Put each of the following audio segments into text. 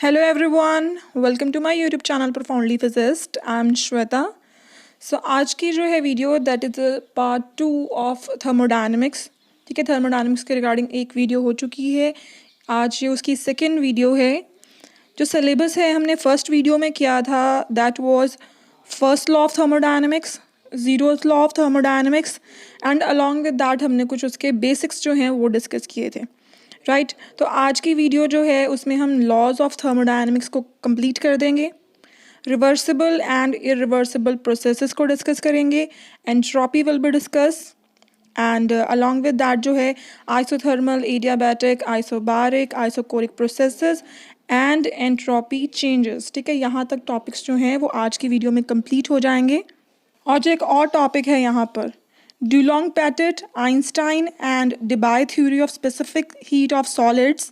Hello everyone, welcome to my YouTube channel Profoundly Physicist. I'm Shweta. So आज की जो है video that is part 2 of thermodynamics. ठीक है, थर्मोडायनेमिक्स के रिगार्डिंग एक वीडियो हो चुकी है. आज ये उसकी सेकेंड वीडियो है. जो सिलेबस है हमने फर्स्ट वीडियो में किया था that was first law of thermodynamics, zeroth law of thermodynamics and along with that हमने कुछ उसके बेसिक्स जो हैं वो डिस्कस किए थे. राइट तो आज की वीडियो जो है उसमें हम लॉज ऑफ थर्मोडायनेमिक्स को कंप्लीट कर देंगे. रिवर्सिबल एंड इरिवर्सिबल प्रोसेसेस को डिस्कस करेंगे. Entropy will be discuss and along with that जो है isothermal, adiabatic, isobaric, isochoric processes and entropy changes. ठीक है, यहाँ तक टॉपिक्स जो हैं वो आज की वीडियो में कंप्लीट हो जाएंगे. और जो एक और टॉपिक है यहाँ पर Dulong-Pettit, Einstein and Debye theory of specific heat of solids.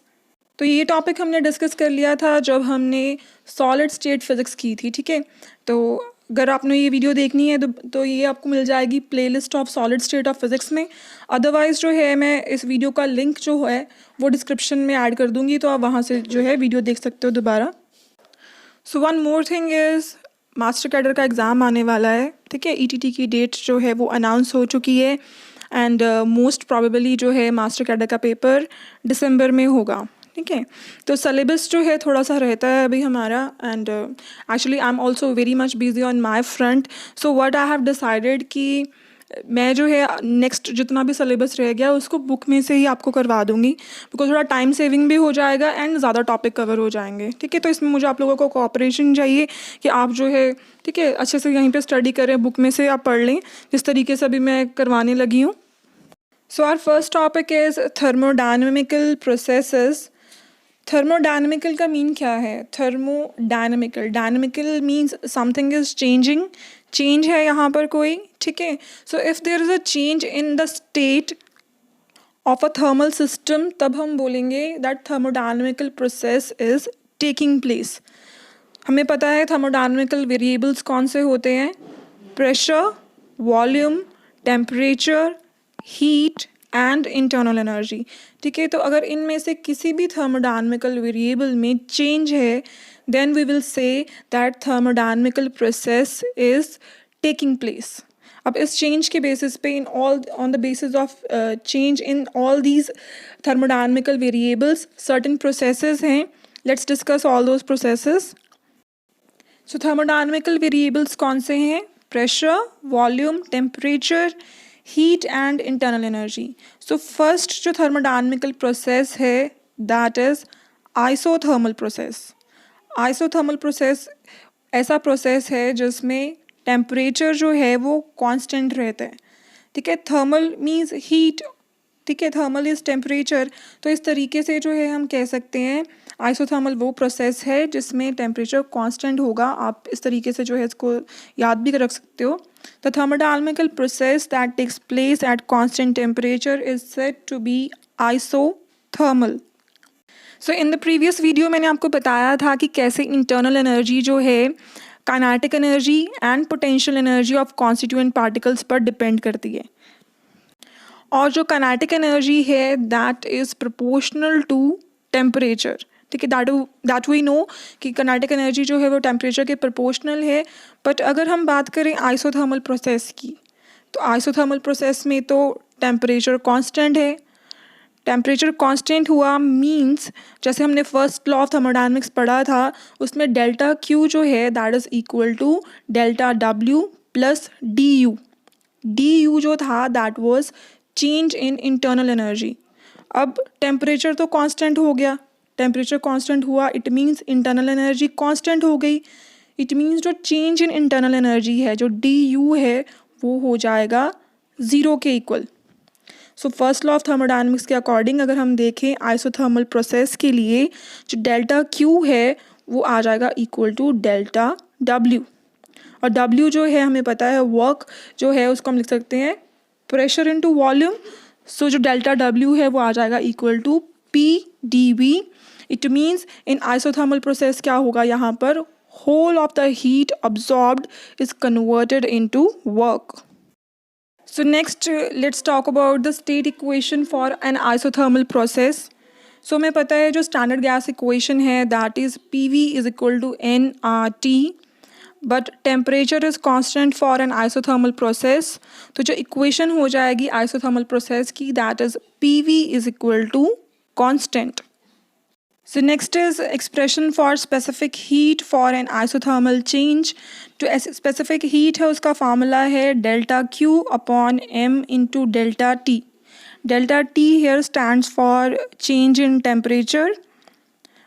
तो ये टॉपिक हमने डिस्कस कर लिया था जब हमने सॉलिड स्टेट फिज़िक्स की थी. ठीक है, तो अगर आपने ये वीडियो देखनी है तो ये आपको मिल जाएगी playlist of solid state of physics में. अदरवाइज़ जो है मैं इस वीडियो का लिंक जो है वो डिस्क्रिप्शन में ऐड कर दूँगी, तो आप वहाँ से जो है वीडियो देख सकते हो दोबारा. So one more thing is master cadre का एग्ज़ाम आने वाला है. ठीक है, ईटीटी की डेट जो है वो अनाउंस हो चुकी है एंड मोस्ट प्रॉबेबली जो है मास्टर कैडर का पेपर दिसंबर में होगा. ठीक है, तो सिलेबस जो है थोड़ा सा रहता है अभी हमारा and actually I am also very much busy on my front. So what I have decided कि मैं जो है नेक्स्ट जितना भी सिलेबस रह गया उसको बुक में से ही आपको करवा दूंगी, बिकॉज थोड़ा टाइम सेविंग भी हो जाएगा एंड ज़्यादा टॉपिक कवर हो जाएंगे. ठीक है, तो इसमें मुझे आप लोगों को कोऑपरेशन चाहिए कि आप जो है ठीक है अच्छे से यहीं पे स्टडी करें, बुक में से आप पढ़ लें जिस तरीके से अभी मैं करवाने लगी हूँ. So our first topic is thermodynamical processes. Thermodynamical का मीन क्या है? Thermodynamical, dynamical means something is changing, change है यहाँ पर कोई. ठीक है, so if there is a change in the state of a thermal system तब हम बोलेंगे that thermodynamical process is taking place. हमें पता है थर्मोडायनेमिकल वेरिएबल्स कौन से होते हैं? Pressure, volume, temperature, heat and internal energy. ठीक है, तो अगर इनमें से किसी भी थर्मोडायनेमिकल वेरिएबल में चेंज है then we will say that thermodynamical process is taking place. अब इस चेंज के बेसिस पे on the basis of change in all these thermodynamical variables certain processes हैं. Let's discuss all those processes. So thermodynamical variables कौन से हैं? Pressure, volume, temperature, heat and internal energy. So first जो thermodynamical process है that is isothermal process. Isothermal process ऐसा process है जिसमें temperature जो है वो कांस्टेंट रहता है. ठीक है, थर्मल मीन्स हीट. ठीक है, थर्मल इज़ टेम्परेचर. तो इस तरीके से जो है हम कह सकते हैं आइसोथर्मल वो प्रोसेस है जिसमें टेम्परेचर कांस्टेंट होगा. आप इस तरीके से जो है इसको याद भी रख सकते हो. The thermodynamical process that takes place at constant temperature is said to be isothermal. So in the previous video मैंने आपको बताया था कि कैसे इंटरनल एनर्जी जो है kinetic energy and potential energy of constituent particles पर डिपेंड करती है. और जो काइनेटिक एनर्जी है that is proportional to temperature. ठीक है, दैट वी नो कि काइनेटिक एनर्जी जो है वो टेम्परेचर के प्रोपोर्शनल है. बट अगर हम बात करें आइसोथर्मल प्रोसेस की तो आइसोथर्मल प्रोसेस में तो टेम्परेचर कांस्टेंट है. टेम्परेचर कांस्टेंट हुआ मींस जैसे हमने फर्स्ट लॉ ऑफ थर्मोडायनेमिक्स पढ़ा था उसमें डेल्टा क्यू जो है that is equal to delta W plus D U. D U जो था that was change in internal energy. अब टेम्परेचर तो कांस्टेंट हो गया, टेम्परेचर कांस्टेंट हुआ it means internal energy constant हो गई. इट मीन्स जो चेंज इन इंटरनल एनर्जी है जो डी यू है वो हो जाएगा ज़ीरो के equal. So first law of thermodynamics के अकॉर्डिंग अगर हम देखें आइसोथर्मल प्रोसेस के लिए जो डेल्टा क्यू है वो आ जाएगा इक्वल टू डेल्टा डब्ल्यू. और डब्ल्यू जो है हमें पता है वर्क जो है उसको हम लिख सकते हैं प्रेशर इनटू वॉल्यूम. सो जो डेल्टा डब्ल्यू है वो आ जाएगा equal to P D V. It means in isothermal process क्या होगा यहाँ पर whole of the heat absorbed is converted into work. So next let's talk about the state equation for an isothermal process. So हमें पता है जो standard gas equation है that is PV is equal to nRT, but temperature is constant for an isothermal process. तो जो equation हो जाएगी isothermal process की that is PV is equal to constant. So next is expression for specific heat for an isothermal change. जो specific heat है उसका formula है delta Q upon M into delta T. Delta T here stands for change in temperature.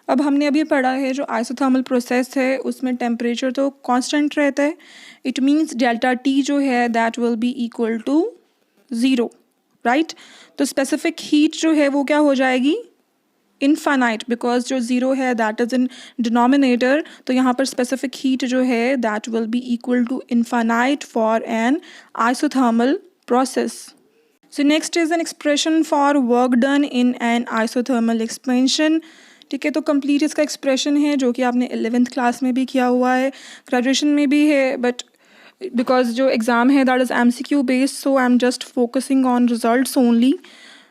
अब हमने अभी पढ़ा है जो आइसोथर्मल प्रोसेस है उसमें टेम्परेचर तो कांस्टेंट रहता है, इट मीन्स डेल्टा टी जो है that will be equal to 0, right. तो स्पेसिफिक हीट जो है वो क्या हो जाएगी, इनफाइनाइट, बिकॉज जो 0 है दैट इज़ इन डिनोमिनेटर, तो यहाँ पर स्पेसिफिक हीट जो है that will be equal to infinite for an isothermal process. So next is an expression for work done in an isothermal expansion. ठीक है, तो कंप्लीट इसका एक्सप्रेशन है जो कि आपने 11th क्लास में भी किया हुआ है, ग्रेजुएशन में भी है, बट बिकॉज जो एग्ज़ाम है that is MCQ based, so I am just focusing on results only.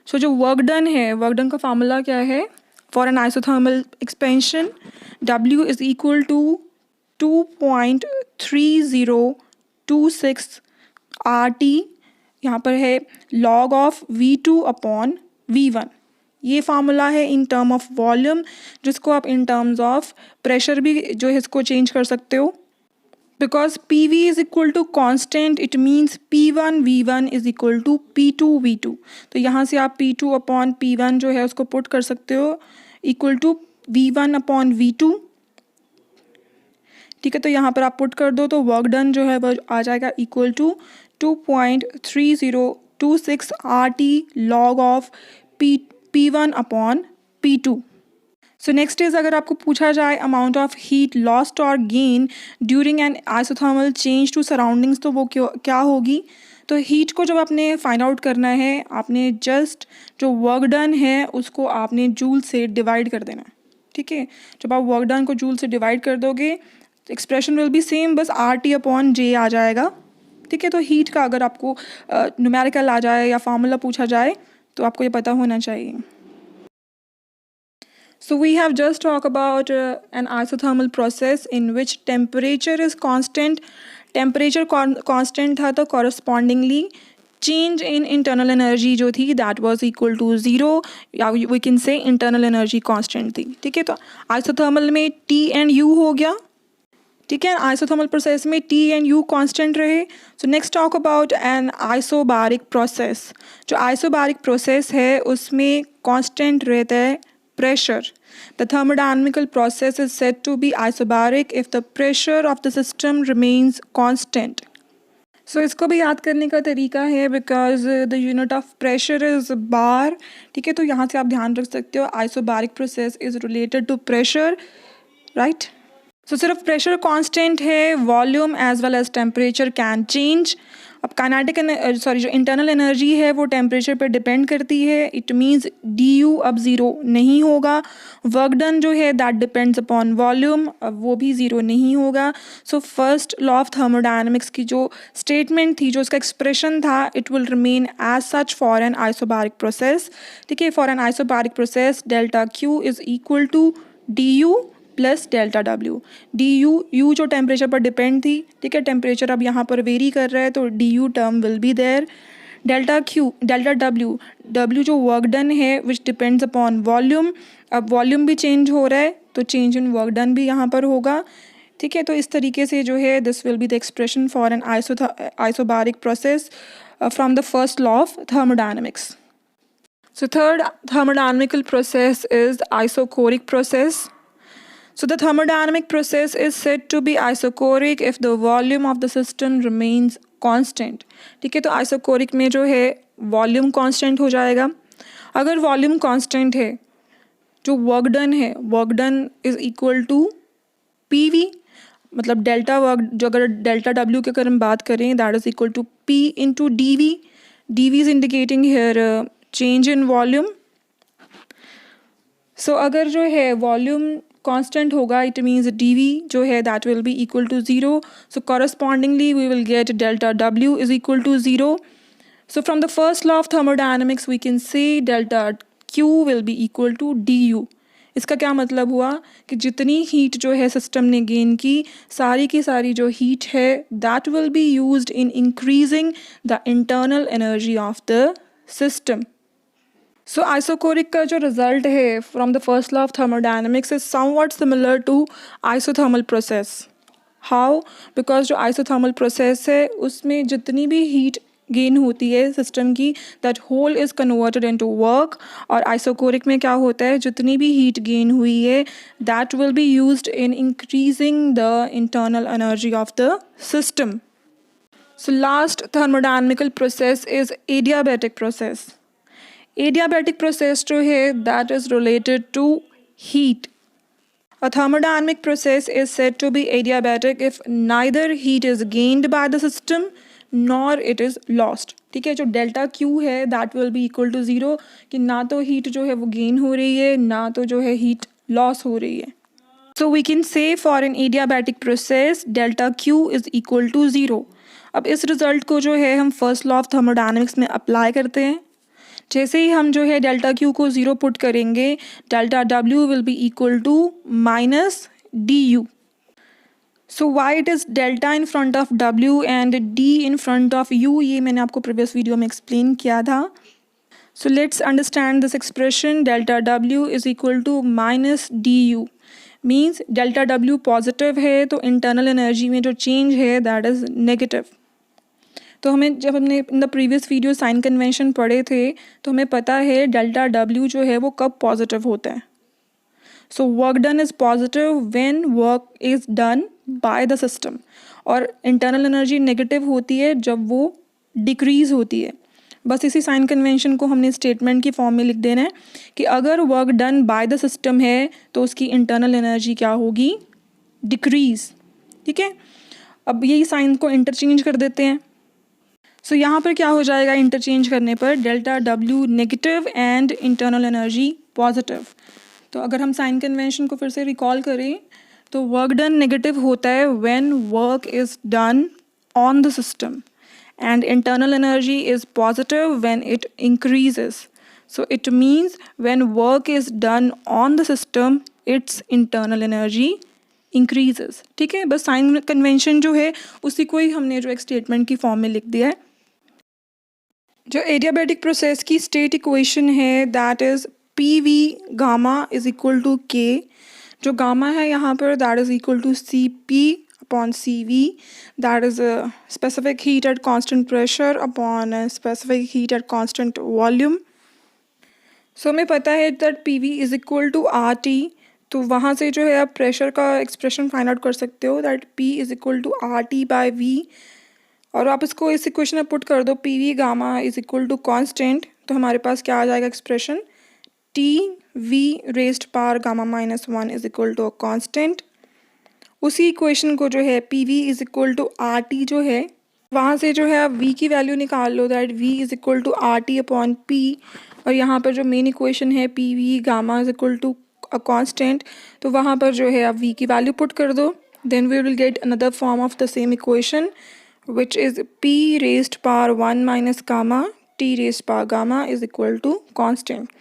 So जो वर्क डन है, वर्क डन का फार्मूला क्या है for an isothermal expansion, W is equal to 2.3026 RT, यहाँ पर है log of V2 upon V1। ये formula है इन टर्म ऑफ वॉल्यूम, जिसको आप इन टर्म्स ऑफ प्रेशर भी जो है इसको चेंज कर सकते हो। Because PV is equal to constant, it means P1 V1 is equal to P2 V2। तो यहाँ से आप P2 अपॉन P1 जो है उसको पुट कर सकते हो equal to V1 upon V2। ठीक है, तो यहाँ पर आप पुट कर दो तो वर्क डन जो है वो आ जाएगा equal to 2.3026 RT log of P1 upon P2। So next is अगर आपको पूछा जाए अमाउंट ऑफ हीट लॉस्ट और gain during an isothermal change to surroundings, तो वो क्या होगी। तो हीट को जब आपने फाइंड आउट करना है, आपने जस्ट जो वर्क डन है उसको आपने जूल से डिवाइड कर देना। ठीक है, जब आप वर्क डन को जूल से डिवाइड कर दोगे एक्सप्रेशन विल बी सेम, बस RT अपॉन J आ जाएगा। ठीक है, तो हीट का अगर आपको न्यूमेरिकल आ जाए या फार्मूला पूछा जाए तो आपको ये पता होना चाहिए। So we have just talked about an isothermal process in which temperature is constant. Temperature constant था तो correspondingly change in internal energy जो थी that was equal to 0, या we can say internal energy constant थी। ठीक है, तो isothermal में T and U हो गया। ठीक है, आइसोथर्मल प्रोसेस में T and U कांस्टेंट रहे। So next talk about an isobaric process. जो आइसोबारिक प्रोसेस है उसमें कांस्टेंट रहता है pressure. The thermodynamical process is said to be isobaric if the pressure of the system remains constant. So इसको भी याद करने का तरीका है because the unit of pressure is bar. ठीक है, तो यहाँ से आप ध्यान रख सकते हो isobaric process is related to pressure, right? So सिर्फ pressure constant है, volume as well as temperature can change. अब काइनेटिक जो इंटरनल एनर्जी है वो टेम्परेचर पर डिपेंड करती है, इट मीन्स DU अब ज़ीरो नहीं होगा। वर्क डन जो है दैट डिपेंड्स अपॉन वॉल्यूम, अब वो भी ज़ीरो नहीं होगा। So first law of thermodynamics की जो स्टेटमेंट थी, जो उसका एक्सप्रेशन था, it will remain as such for an isobaric process. ठीक है, for an isobaric process delta Q is equal to DU plus delta W। DU जो टेम्परेचर पर डिपेंड थी, ठीक है, टेम्परेचर अब यहाँ पर वेरी कर रहा है तो DU term will be there. Delta W जो वर्क डन है विच डिपेंड्स अपॉन वॉल्यूम, अब वॉल्यूम भी चेंज हो रहा है तो चेंज इन वर्क डन भी यहाँ पर होगा। ठीक है, तो इस तरीके से जो है this will be the expression for an isobaric process from the first law of thermodynamics. So third thermodynamical process is isochoric process. So the thermodynamic process is said to be isochoric if the volume of the system remains constant. ठीक है, तो isochoric में जो है volume constant हो जाएगा। अगर volume constant है, जो वर्क डन है, work done is equal to PV, मतलब डेल्टा वर्क जो अगर डेल्टा W की अगर हम बात करें that is equal to P into DV। DV is indicating here change in volume. So अगर जो है वॉल्यूम कांस्टेंट होगा, इट मीन्स DV जो है that will be equal to 0। So correspondingly we will get delta W is equal to 0। So from the first law of thermodynamics we can say delta Q will be equal to du। इसका क्या मतलब हुआ कि जितनी heat जो है system ने gain की सारी जो हीट है that will be used in increasing the internal energy of the system. So isochoric का जो रिजल्ट है from the first law of thermodynamics is somewhat similar to isothermal process. How? Because जो isothermal process है उसमें जितनी भी heat gain होती है सिस्टम की that whole is converted into work, और आइसोकोरिक में क्या होता है जितनी भी हीट गेन हुई है that will be used in increasing the internal energy of the system. So last thermodynamical process is adiabatic process. Adiabatic process जो है that is related to heat. A thermodynamic process is said to be adiabatic if neither heat is gained by the system nor it is lost। ठीक है, जो delta Q है that will be equal to zero, कि ना तो heat जो है वो गेन हो रही है ना तो जो है हीट लॉस हो रही है। So we can say for an adiabatic process delta Q is equal to zero. अब इस रिजल्ट को जो है हम फर्स्ट लॉ ऑफ थर्मोडायनेमिक्स में अप्लाई करते हैं। जैसे ही हम जो है डेल्टा क्यू को ज़ीरो पुट करेंगे delta W will be equal to minus D U. So why it is delta in front of W and D in front of U, ये मैंने आपको प्रीवियस वीडियो में एक्सप्लेन किया था। So let's understand this expression delta W is equal to minus D U. Means delta W positive है तो internal energy में जो चेंज है दैट इज़ नेगेटिव। तो हमें जब हमने in the previous video sign convention पढ़े थे तो हमें पता है डेल्टा डब्ल्यू जो है वो कब पॉजिटिव होता है। सो work done is positive when work is done by the system, और इंटरनल एनर्जी नेगेटिव होती है जब वो डिक्रीज़ होती है। बस इसी साइन कन्वेंशन को हमने स्टेटमेंट की फॉर्म में लिख देना है कि अगर work done by the system है तो उसकी इंटरनल एनर्जी क्या होगी, डिक्रीज़। ठीक है, अब यही साइन को इंटरचेंज कर देते हैं। सो यहाँ पर क्या हो जाएगा इंटरचेंज करने पर, delta W negative and internal energy positive. तो अगर हम साइन कन्वेंशन को फिर से रिकॉल करें तो वर्क डन नेगेटिव होता है when work is done on the system and internal energy is positive when it increases. So it means when work is done on the system it's internal energy increases. ठीक है, बस sign convention जो है उसी को ही हमने जो एक स्टेटमेंट की फॉर्म में लिख दिया है। जो एडियाबैटिक प्रोसेस की स्टेट इक्वेशन है that is P V gamma is equal to K. जो गामा है यहाँ पर that is equal to C P upon C V, that is specific heat at constant pressure upon specific heat at constant volume. So हमें पता है that P V is equal to R T, तो वहाँ से जो है आप pressure का एक्सप्रेशन फाइंड आउट कर सकते हो that P is equal to R T by V, और आप इसको इस इक्वेशन में पुट कर दो P V gamma is equal to constant, तो हमारे पास क्या आ जाएगा expression, T V raised power gamma minus one is equal to a constant. उसी इक्वेशन को जो है P V is equal to R T जो है वहाँ से जो है आप वी की वैल्यू निकाल लो that V is equal to R T upon P, और यहाँ पर जो मेन इक्वेशन है P V gamma is equal to a constant, तो वहाँ पर जो है आप वी की वैल्यू पुट कर दो, then we will get another form of the same equation which is p raised power 1 minus gamma t raised power gamma is equal to constant।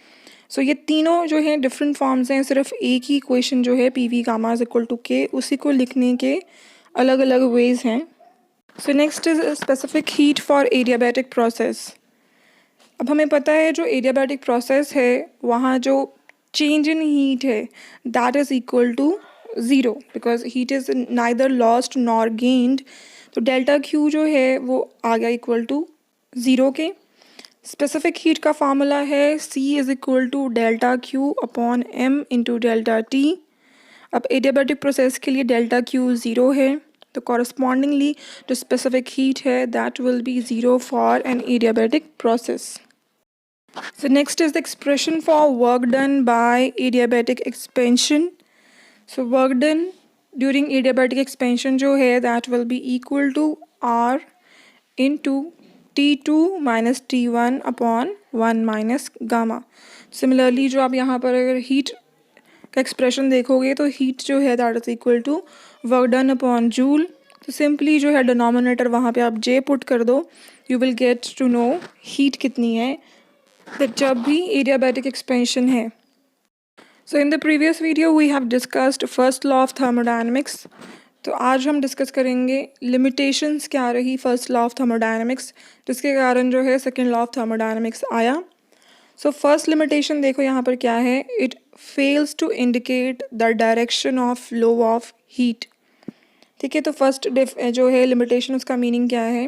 सो ये तीनों जो है डिफरेंट फॉर्म्स हैं, सिर्फ एक ही इक्वेशन जो है P V gamma is equal to K, उसी को लिखने के अलग अलग वेज हैं। So next is specific heat for adiabatic process. अब हमें पता है जो एडियाबैटिक प्रोसेस है वहाँ जो चेंज इन हीट है that is equal to zero because heat is neither lost nor gained. तो डेल्टा क्यू जो है वो आ गया इक्वल टू ज़ीरो के। स्पेसिफिक हीट का फार्मूला है C is equal to delta Q upon M into delta T। अब एडियाबैटिक प्रोसेस के लिए डेल्टा क्यू ज़ीरो है, तो कॉरस्पॉन्डिंगली जो स्पेसिफिक हीट है that will be zero for an adiabatic process. So next is the expression for work done by adiabatic expansion. So work done during adiabatic expansion जो है that will be equal to R into T2 minus T1 upon 1 minus gamma. Similarly जो आप यहाँ पर अगर heat का expression देखोगे तो हीट जो है that is equal to work done upon joule. तो सिंपली जो है डिनोमिनेटर वहाँ पे आप J पुट कर दो, you will get to know heat कितनी है दैट जब भी एडियाबैटिक एक्सपेंशन है। So in the previous video we have discussed first law of thermodynamics. तो आज हम डिस्कस करेंगे लिमिटेशंस क्या रही फर्स्ट लॉ ऑफ थर्मोडायनेमिक्स, जिसके कारण जो है सेकेंड लॉ ऑफ थर्मोडायनेमिक्स आया। सो फर्स्ट लिमिटेशन देखो यहाँ पर क्या है, it fails to indicate the direction of flow of heat. ठीक है, तो फर्स्ट जो है लिमिटेशन, उसका मीनिंग क्या है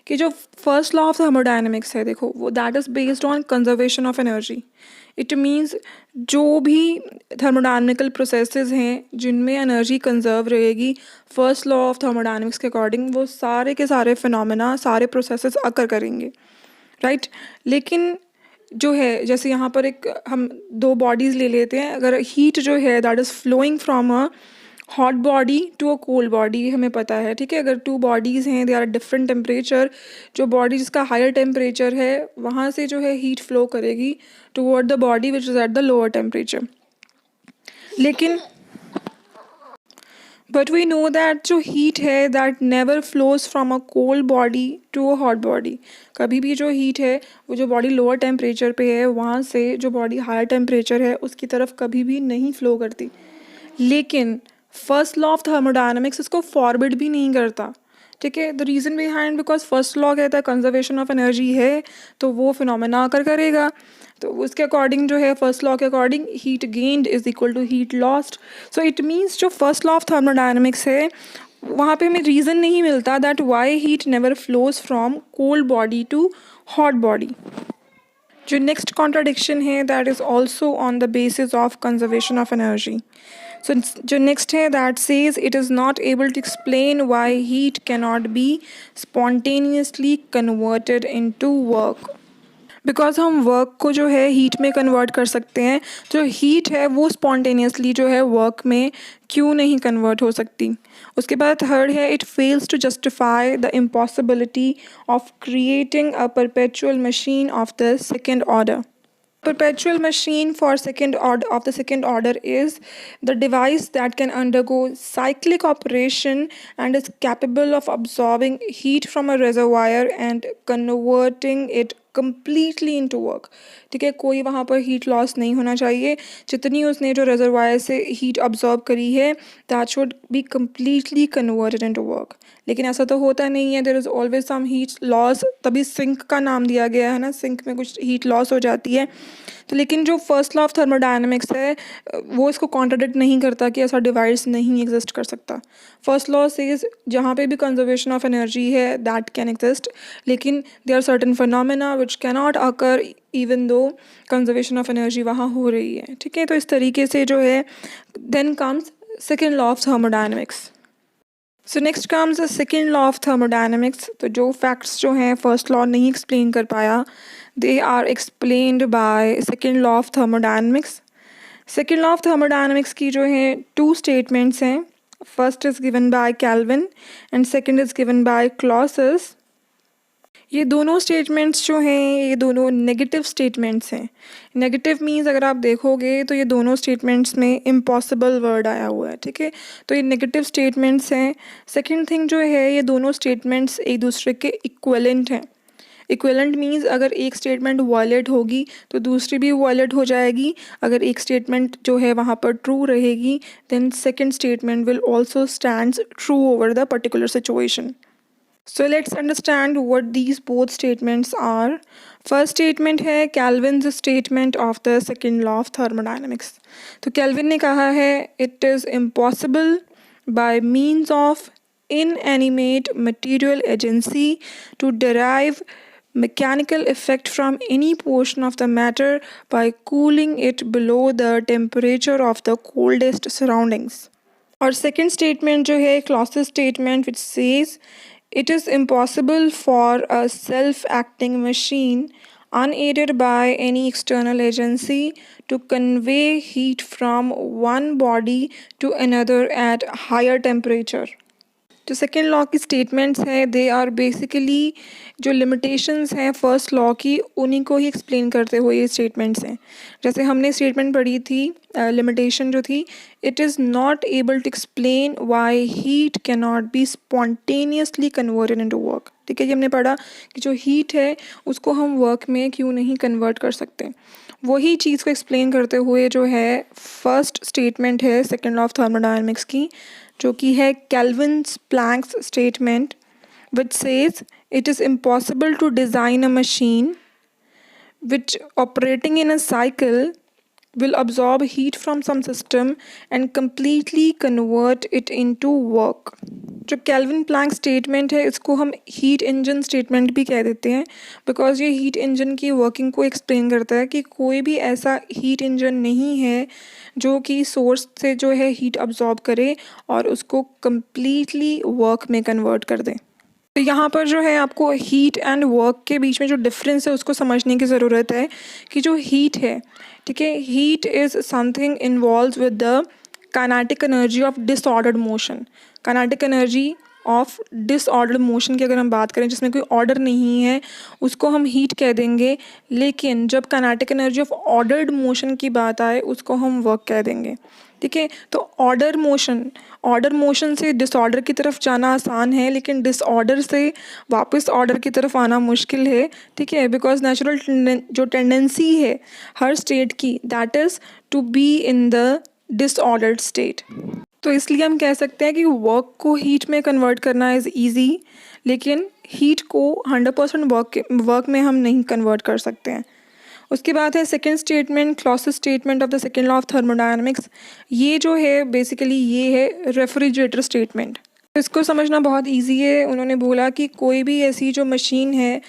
कि जो फर्स्ट लॉ ऑफ थर्मोडायनेमिक्स है देखो, वो that is based on conservation of energy. It means जो भी थर्मोडायनेमिकल प्रोसेसेस हैं जिनमें एनर्जी कंजर्व रहेगी, फर्स्ट लॉ ऑफ थर्मोडायनेमिक्स के अकॉर्डिंग वो सारे के सारे फिनोमेना, सारे प्रोसेसेस अकर करेंगे, राइट। लेकिन जो है जैसे यहाँ पर एक हम दो बॉडीज़ ले लेते हैं, अगर हीट जो है that is flowing from a hot body to a cold body, हमें पता है, ठीक है। अगर टू बॉडीज़ हैं, दे आर डिफरेंट टेम्परेचर, जो बॉडी जिसका हायर टेम्परेचर है वहाँ से जो है हीट फ्लो करेगी toward the body which is at the lower temperature. लेकिन बट वी नो दैट जो हीट है that never flows from a cold body to a hot body. कभी भी जो हीट है वो जो बॉडी लोअर टेम्परेचर पे है वहाँ से जो बॉडी हायर टेम्परेचर है उसकी तरफ कभी भी नहीं फ्लो करती। लेकिन फर्स्ट लॉ ऑफ थर्मोडायनामिक्स इसको फॉरबिड भी नहीं करता, ठीक है। The reason behind, because first law कहता है कंजर्वेशन ऑफ एनर्जी है तो वो फिनोमेना आकर करेगा। तो उसके अकॉर्डिंग जो है फर्स्ट लॉ के according heat gained is equal to heat lost. So it means जो फर्स्ट लॉ ऑफ थर्मोडायनामिक्स है वहाँ पे हमें रीज़न नहीं मिलता that why heat never flows from cold body to hot body. जो नेक्स्ट कॉन्ट्राडिक्शन है that is also on the basis of conservation of energy. So जो नेक्स्ट है that says it is not able to explain why heat cannot be spontaneously converted into work. Because हम work को जो है heat में convert कर सकते हैं, जो हीट है वो स्पॉन्टेनियसली जो है वर्क में क्यों नहीं कन्वर्ट हो सकती। उसके बाद थर्ड है it fails to justify the impossibility of creating a perpetual machine of the second order. Perpetual machine for second order of the second order is the device that can undergo cyclic operation and is capable of absorbing heat from a reservoir and converting it completely into work। ठीक है, कोई वहाँ पर heat loss नहीं होना चाहिए, जितनी उसने जो रिजर्वायर से हीट अब्जॉर्ब करी है that should be completely converted into work. लेकिन ऐसा तो होता नहीं है, there is always some heat loss, तभी सिंक का नाम दिया गया है ना, सिंक में कुछ हीट लॉस हो जाती है। तो लेकिन जो फर्स्ट लॉ ऑफ थर्मोडायनामिक्स है वो इसको कॉन्ट्राडिक्ट नहीं करता कि ऐसा डिवाइस नहीं एग्जिस्ट कर सकता। फर्स्ट लॉ से जहाँ पे भी कंजर्वेशन ऑफ एनर्जी है दैट कैन एग्जिस्ट, लेकिन there are certain phenomena which cannot occur even though conservation of energy वहाँ हो रही है, ठीक है। तो इस तरीके से जो है then comes second law of thermodynamics. So next comes the second law of thermodynamics. तो जो फैक्ट्स जो हैं फर्स्ट लॉ नहीं एक्सप्लेन कर पाया, they are explained by second law of thermodynamics। second law of thermodynamics की जो है two statements हैं, first is given by Kelvin and second is given by Clausius। ये दोनों स्टेटमेंट्स जो हैं ये दोनों नेगेटिव स्टेटमेंट्स हैं। नेगेटिव मीन्स अगर आप देखोगे तो ये दोनों स्टेटमेंट्स में इम्पॉसिबल वर्ड आया हुआ है, ठीक है। तो ये नेगेटिव स्टेटमेंट्स हैं। सेकंड थिंग जो है ये दोनों स्टेटमेंट्स एक दूसरे के इक्विवेलेंट हैं। इक्विवेलेंट मीन्स अगर एक स्टेटमेंट वायलेट होगी तो दूसरी भी वायलेट हो जाएगी। अगर एक स्टेटमेंट जो है वहाँ पर ट्रू रहेगी then second statement will also stands true over the particular situation. So let's understand what these both statements are। First statement है Kelvin's statement of the second law of thermodynamics। तो Kelvin ने कहा है it is impossible by means of inanimate material agency to derive mechanical effect from any portion of the matter by cooling it below the temperature of the coldest surroundings। और second statement जो है Clausius statement which says it is impossible for a self-acting machine unaided by any external agency to convey heat from one body to another at higher temperature। जो second law की statements हैं they are basically जो limitations हैं first law की उन्हीं को ही explain करते हुए ये स्टेटमेंट्स हैं। जैसे हमने स्टेटमेंट पढ़ी थी लिमिटेशन जो थी, it is not able to explain why heat can not be spontaneously converted into work. ठीक है, ये हमने पढ़ा कि जो हीट है उसको हम वर्क में क्यों नहीं कन्वर्ट कर सकते। वही चीज़ को एक्सप्लेन करते हुए जो है फर्स्ट स्टेटमेंट है सेकेंड लॉ ऑफ थर्मोडायनामिक्स की, जो कि है Kelvin's Planck's statement, which says it is impossible to design a machine which operating in a cycle will absorb heat from some system and completely convert it into work। जो kelvin Planck statement है इसको हम heat engine statement भी कह देते हैं, because ये heat engine की वर्किंग को एक्सप्लेन करता है कि कोई भी ऐसा हीट इंजन नहीं है जो कि सोर्स से जो है हीट अब्जॉर्ब करे और उसको कम्प्लीटली वर्क में कन्वर्ट कर दे। तो यहाँ पर जो है आपको हीट एंड वर्क के बीच में जो डिफरेंस है उसको समझने की ज़रूरत है कि जो हीट है, ठीक है, heat is something involves with the kinetic energy of disordered motion. Kinetic energy of disordered motion की अगर हम बात करें जिसमें कोई ऑर्डर नहीं है उसको हम हीट कह देंगे, लेकिन जब kinetic energy of ordered motion की बात आए उसको हम वर्क कह देंगे। ठीक है, तो ऑर्डर मोशन से डिसऑर्डर की तरफ जाना आसान है, लेकिन डिसऑर्डर से वापस ऑर्डर की तरफ आना मुश्किल है। ठीक है, बिकॉज नेचुरल जो टेंडेंसी है हर स्टेट की that is to be in the disordered state. तो इसलिए हम कह सकते हैं कि वर्क को हीट में कन्वर्ट करना इज़ ईजी, लेकिन हीट को 100% वर्क में हम नहीं कन्वर्ट कर सकते हैं। उसके बाद है second statement, clauses statement of the second law of thermodynamics. ये जो है बेसिकली ये है रेफ्रिजरेटर स्टेटमेंट। इसको समझना बहुत इजी है। उन्होंने बोला कि कोई भी ऐसी जो मशीन है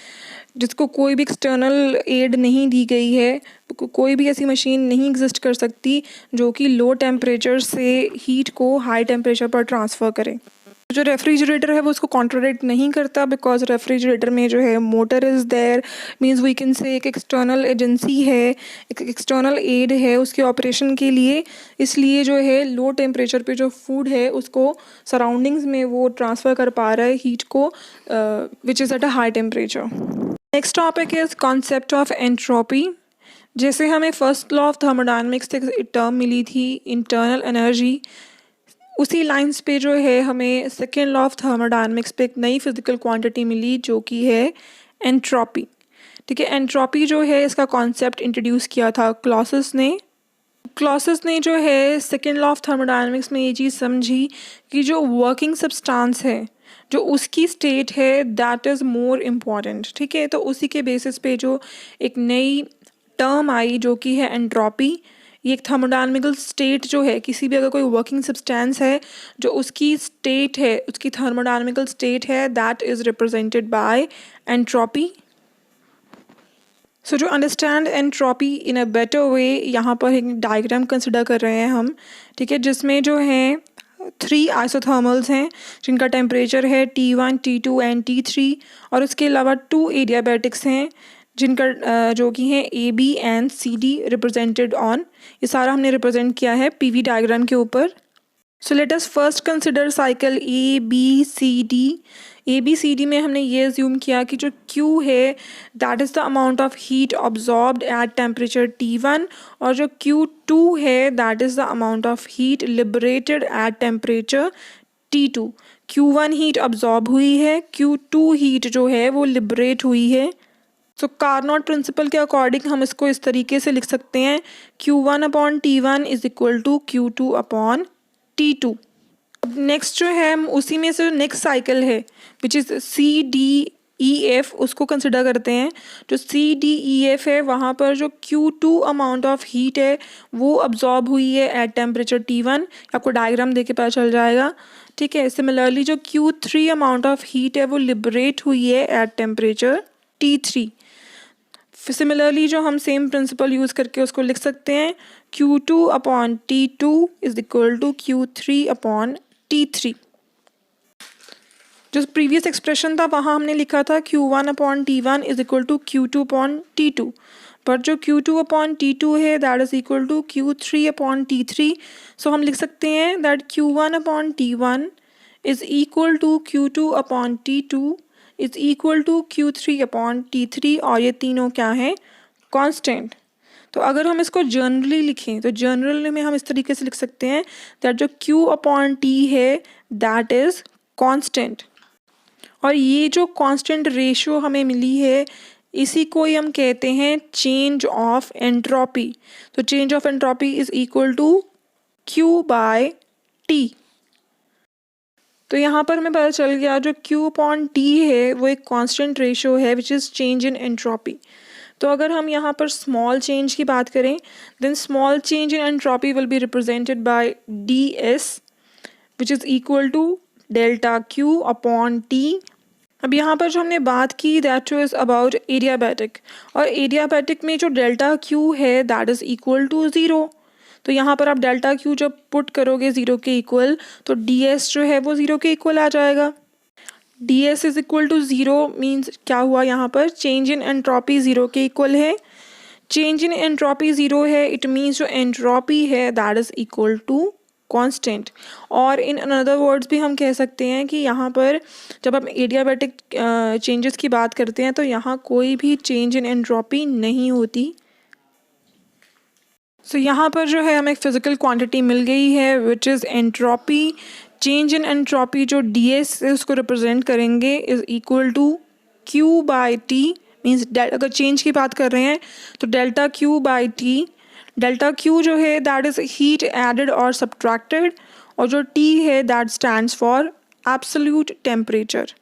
जिसको कोई भी एक्सटर्नल एड नहीं दी गई है, कोई भी ऐसी मशीन नहीं एग्जिस्ट कर सकती जो कि लो टेम्परेचर से हीट को हाई टेम्परेचर पर ट्रांसफ़र करे। जो रेफ्रिजरेटर है वो उसको कॉन्ट्रोडिक्ट नहीं करता, बिकॉज रेफ्रिजरेटर में जो है motor is there, means we can say एक एक्सटर्नल एजेंसी है, एक एक्सटर्नल एड है उसके ऑपरेशन के लिए। इसलिए जो है लो टेम्परेचर पे जो फूड है उसको सराउंडिंग्स में वो ट्रांसफ़र कर पा रहा है हीट को, विच is at a high temperature. Next topic is concept of entropy. जैसे हमें फर्स्ट लॉ ऑफ थर्मोडायनामिक्स से एक टर्म मिली थी इंटरनल एनर्जी, उसी लाइंस पे जो है हमें सेकेंड लॉ ऑफ थर्मोडायनामिक्स पे एक नई फिजिकल क्वांटिटी मिली जो कि है एंट्रोपी। ठीक है, एंट्रोपी जो है इसका कॉन्सेप्ट इंट्रोड्यूस किया था क्लॉसेस ने जो है सेकेंड लॉ ऑफ थर्मोडायनामिक्स में ये चीज़ समझी कि जो वर्किंग सब्सटेंस है, जो उसकी स्टेट है, दैट इज़ मोर इम्पॉर्टेंट। ठीक है, तो उसी के बेसिस पे जो एक नई टर्म आई जो कि है एंट्रोपी। ये एक थर्मोडायनामिकल स्टेट जो है, किसी भी अगर कोई वर्किंग सब्सटेंस है जो उसकी स्टेट है, उसकी थर्मोडायनामिकल स्टेट है, that is represented by entropy. So to understand entropy in a better way, यहाँ पर एक डायग्राम कंसिडर कर रहे हैं हम। ठीक है, जिसमें जो है 3 आइसोथर्मल्स हैं जिनका टेम्परेचर है T1, T2 एंड T3, और उसके अलावा 2 एडियाबैटिक्स हैं जिनका जो कि हैं AB and CD represented on. ये सारा हमने रिप्रेजेंट किया है PV डायग्राम के ऊपर। So let us first consider cycle ABCD। ABCD में हमने ये अज्यूम किया कि जो Q है that is the amount of heat absorbed at temperature T1, और जो Q2 है that is the amount of heat liberated at temperature T2। Q1 heat absorb हुई है, Q2 हीट जो है वो लिबरेट हुई है। सो कार्नोट प्रिंसिपल के अकॉर्डिंग हम इसको इस तरीके से लिख सकते हैं, Q1/T1 is equal to Q2/T2। अब नेक्स्ट जो है हम उसी में से नेक्स्ट साइकिल है विच इज़ CDEF, उसको कंसिडर करते हैं। जो CDEF है वहाँ पर जो Q2 अमाउंट ऑफ हीट है वो अब्जॉर्ब हुई है एट टेम्परेचर T1, आपको डायग्राम देके पता चल जाएगा। ठीक है, सिमिलरली जो Q3 अमाउंट ऑफ हीट है वो लिबरेट हुई है एट टेम्परेचर T3। सिमिलरली जो हम सेम प्रिंसिपल यूज़ करके उसको लिख सकते हैं, Q2/T2 is equal to Q3/T3। जो प्रीवियस एक्सप्रेशन था वहाँ हमने लिखा था Q1/T1 is equal to Q2/T2, पर जो Q2/T2 है that is equal to Q3/T3। So हम लिख सकते हैं that Q1/T1 is equal to Q2 upon T2 is equal to Q3 upon T3 और ये तीनों क्या हैं, कांस्टेंट। तो अगर हम इसको जनरली लिखें तो जनरल में हम इस तरीके से लिख सकते हैं दैट जो Q अपॉन T है दैट इज कांस्टेंट, और ये जो कांस्टेंट रेशियो हमें मिली है इसी को ही हम कहते हैं चेंज ऑफ एंट्रोपी। तो change of entropy is equal to Q by T। तो यहाँ पर हमें पता चल गया जो Q अपॉन T है वो एक कांस्टेंट रेशियो है which is change in entropy. तो अगर हम यहाँ पर स्मॉल चेंज की बात करें then small change in entropy will be represented by DS which is equal to delta Q upon T। अब यहाँ पर जो हमने बात की दैट इज़ अबाउट एडियाबैटिक, और एडियाबैटिक में जो डेल्टा Q है दैट इज़ इक्वल टू 0। तो यहाँ पर आप डेल्टा Q जब पुट करोगे 0 के इक्वल तो DS जो है वो 0 के इक्वल आ जाएगा। DS is equal to 0 means क्या हुआ, यहाँ पर चेंज इन एंट्रोपी 0 के इक्वल है। चेंज इन एंट्रोपी 0 है इट मीन्स जो एंट्रोपी है that is equal to constant. और इन अनदर वर्ड्स भी हम कह सकते हैं कि यहाँ पर जब हम एडियाबैटिक चेंजेस की बात करते हैं तो यहाँ कोई भी चेंज इन एंट्रोपी नहीं होती। सो यहाँ पर जो है हमें एक फिजिकल क्वांटिटी मिल गई है which is entropy. Change in entropy जो DS है उसको रिप्रेजेंट करेंगे is equal to Q by T means अगर चेंज की बात कर रहे हैं तो delta Q by T। Delta Q जो है दैट इज़ हीट एडेड और सब्ट्रैक्टेड, और जो T है that stands for absolute temperature.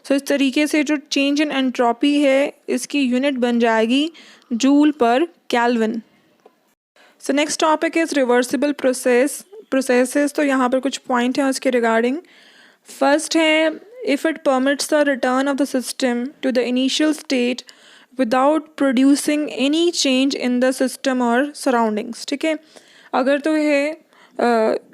So इस तरीके से जो चेंज इन एंट्रोपी है इसकी यूनिट बन जाएगी joule per kelvin. So next topic is reversible processes. तो यहाँ पर कुछ पॉइंट हैं उसके रिगार्डिंग। फर्स्ट है if it permits the return of the system to the initial state without producing any change in the system और surroundings. ठीक है, अगर तो है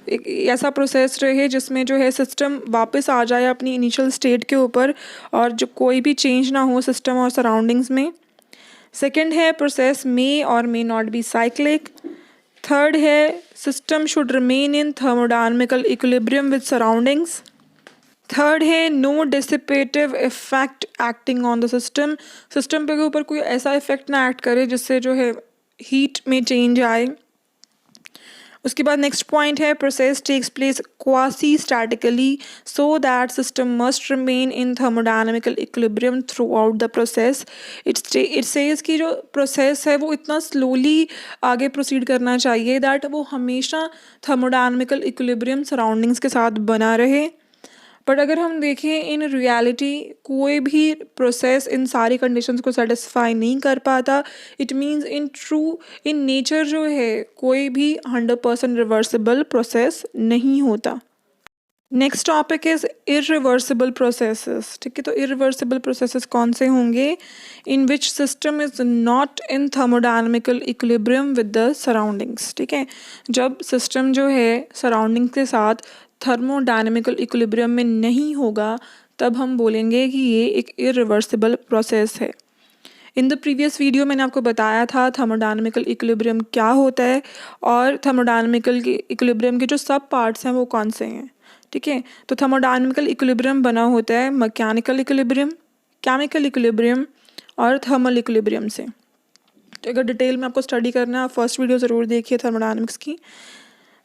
एक ऐसा प्रोसेस रहे जिसमें जो है सिस्टम वापस आ जाए अपनी इनिशियल स्टेट के ऊपर और जो कोई भी चेंज ना हो सिस्टम और सराउंडिंग्स में। सेकेंड है प्रोसेस मे और may not be cyclic. Third है system should remain in thermodynamical equilibrium with surroundings. Third है no dissipative effect acting on the system, system पे के ऊपर कोई ऐसा इफेक्ट ना एक्ट करे जिससे जो है हीट में चेंज आए। उसके बाद नेक्स्ट पॉइंट है process takes place quasi statically so that system must remain in thermodynamical equilibrium throughout the process. It says कि जो प्रोसेस है वो इतना स्लोली आगे प्रोसीड करना चाहिए दैट वो हमेशा थर्मोडायनामिकल इक्विलिब्रियम सराउंडिंग्स के साथ बना रहे। बट अगर हम देखें इन रियलिटी कोई भी प्रोसेस इन सारी कंडीशंस को सेटिस्फाई नहीं कर पाता। इट मीन्स इन नेचर जो है कोई भी 100% रिवर्सिबल प्रोसेस नहीं होता। Next topic is irreversible processes. ठीक है, तो इरिवर्सिबल प्रोसेसेस कौन से होंगे? In which system is not in thermodynamical equilibrium with the surroundings. ठीक है, जब सिस्टम जो है सराउंडिंग्स के साथ थर्मोडायनामिकल इक्विलिब्रियम में नहीं होगा तब हम बोलेंगे कि ये एक इरिवर्सिबल प्रोसेस है। इन द प्रीवियस वीडियो मैंने आपको बताया था थर्मोडायनामिकल इक्विलिब्रियम क्या होता है और थर्मोडायनामिकल इक्विलिब्रियम के जो सब पार्ट्स हैं वो कौन से हैं। ठीक है, तो थर्मोडायनामिकल इक्विलिब्रियम बना होता है मैकेनिकल इक्विलिब्रियम, केमिकल इक्विलिब्रियम और थर्मल इक्विलिब्रियम से। तो अगर डिटेल में आपको स्टडी करना है फर्स्ट वीडियो ज़रूर देखिए थर्मोडायनामिक्स की।